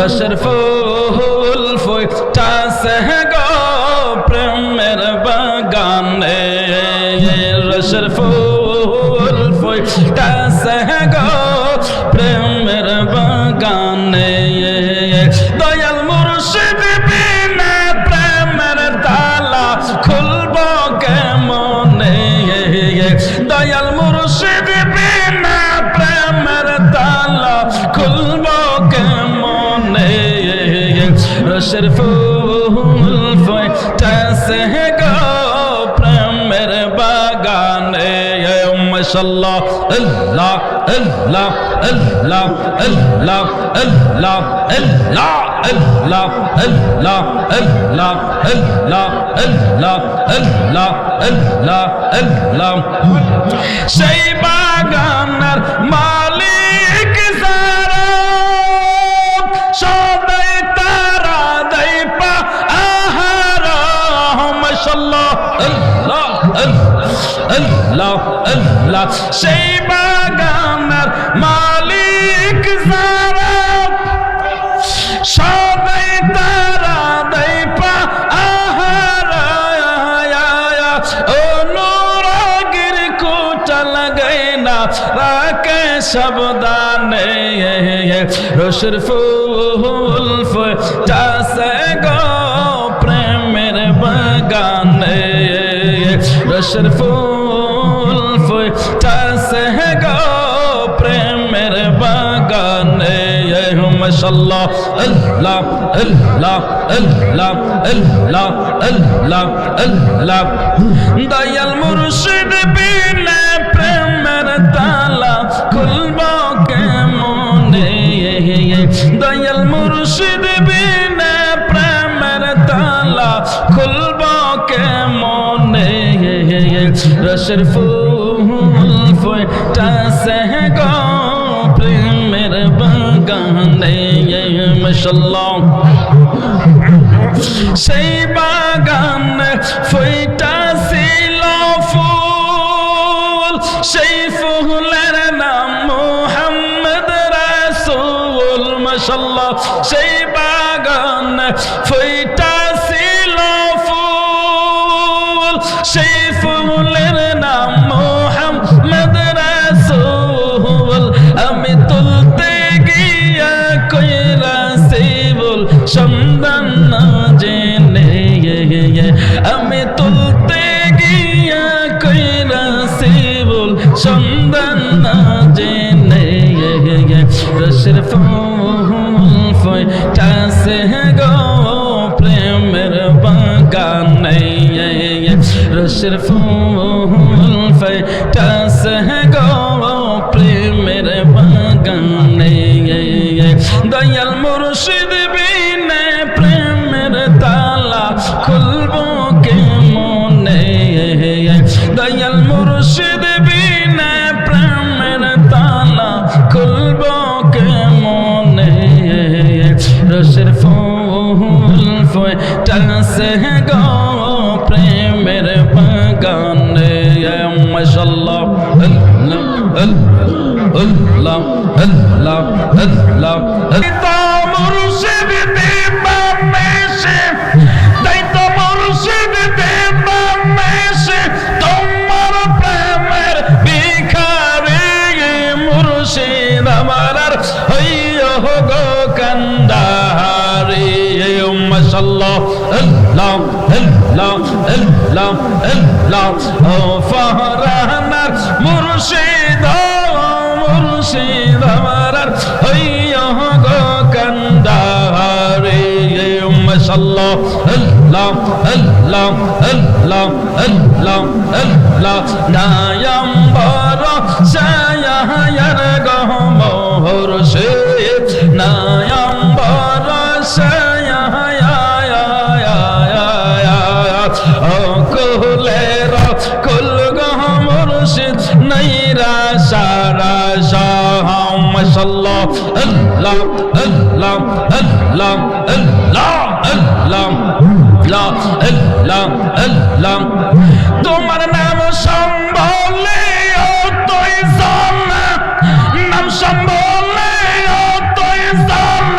শরফুল ফুটাছে গো প্রেমের বাগানে শরফুল ফুটাছে গো প্রেমের বাগানে দয়াল মুর্শিদ বিনা প্রেমের তালা খুলব কেমনে দয়াল মুর্শিদ বিনা প্রেমের তালা খুলব কেমনে শরফুল ফুটাছে গো প্রেমের বাগানে মাশাআল্লাহ আল্লাহ আল্লাহ আল্লাহ আল্লাহ আল্লাহ আল্লাহ আল্লাহ আল্লাহ আল্লাহ আল্লাহ আল্লাহ আল্লাহ আল্লাহ আল্লাহ সেই বাগানের মালিক যারা সদাই তারা দেই পা আহারা মাশাআল্লাহ আল্লাহ আল্লাহ আল্লাহ সেই বাগানের মালিক যারা সদাই তারা দেই পা আহারা ও নুরাগির কোটা লাগাই না রাখে সাবধানে শরফুল ফুটাছে গো প্রেমের বাগানে শরফুল ফুটাছে গো প্রেমের বাগানে মাশাআল্লাহ আল্লাহ আল্লাহ আল্লাহ আল্লাহ আল্লাহ আল্লাহ দয়াল মুর্শিদ বিনা প্রেমের তালা খুলব কেমনে দয়াল মুর্শিদ বিনা প্রেমের তালা খুলব কেমনে শরফুল ফুটাছে গো প্রেমের বাগানে মাশাআল্লাহ সেই বাগান ফুটাছিল ফুল সেই ফুলের নাম মুহাম্মদ রাসূল মাশাআল্লাহ সেই বাগান ফুটাছিল ফুল সেই ফুলের নাম মুহাম্মদ রাসূল আমি তুলতে গিয়া কইরা সেবুল সন্ধান না জেনে আমি তুলতে গিয়া কইরা সেবুল সন্ধান না জেনে শরফুল ফুটাছে গো প্রেমের বাগানে শরফুল ফুটাছে গো প্রেমের বাগানে দয়াল মুর্শিদ বিনা প্রেমের তালা খুলব কেমনে দয়াল মুর্শিদ বিনা প্রেমের তালা খুলব কেমনে শরফুল ফুটাছে গো প্রেমের বাগানে মাশাআল্লাহ আল্লাহ আল্লাহ আল্লাহ তো মুর্শিদ দেবা মেশে তাই তো মুর্শিদ দেবা মেশে তোমার প্রেমের ভিখারি মুর্শিদ আমার হইও গো কান্দারি মাশাআল্লাহ আল্লাহ আল্লাহ আল্লাহ আল্লাহ ও ফারানার মুর্শিদ মুর্শিদ আমার হইও গো কান্দারি মাশাআল্লাহ আল্লাহ আল্লাহ আল্লাহ আল্লাহ আল্লাহ নায়াম্বর সায়ার গো মুর্শিদ নায়াম্বর সায়া ও কুলের কুল গো মুর্শিদ নাইরা সারা শাহ মাশাআল্লাহ আল্লাহ আল্লাহ আল্লাহ আল্লাহ আল্লাহ আল্লাহ আল্লাহ তোমার নাম সম্বলে ও তুই জান নাম সম্বলে ও তুই জান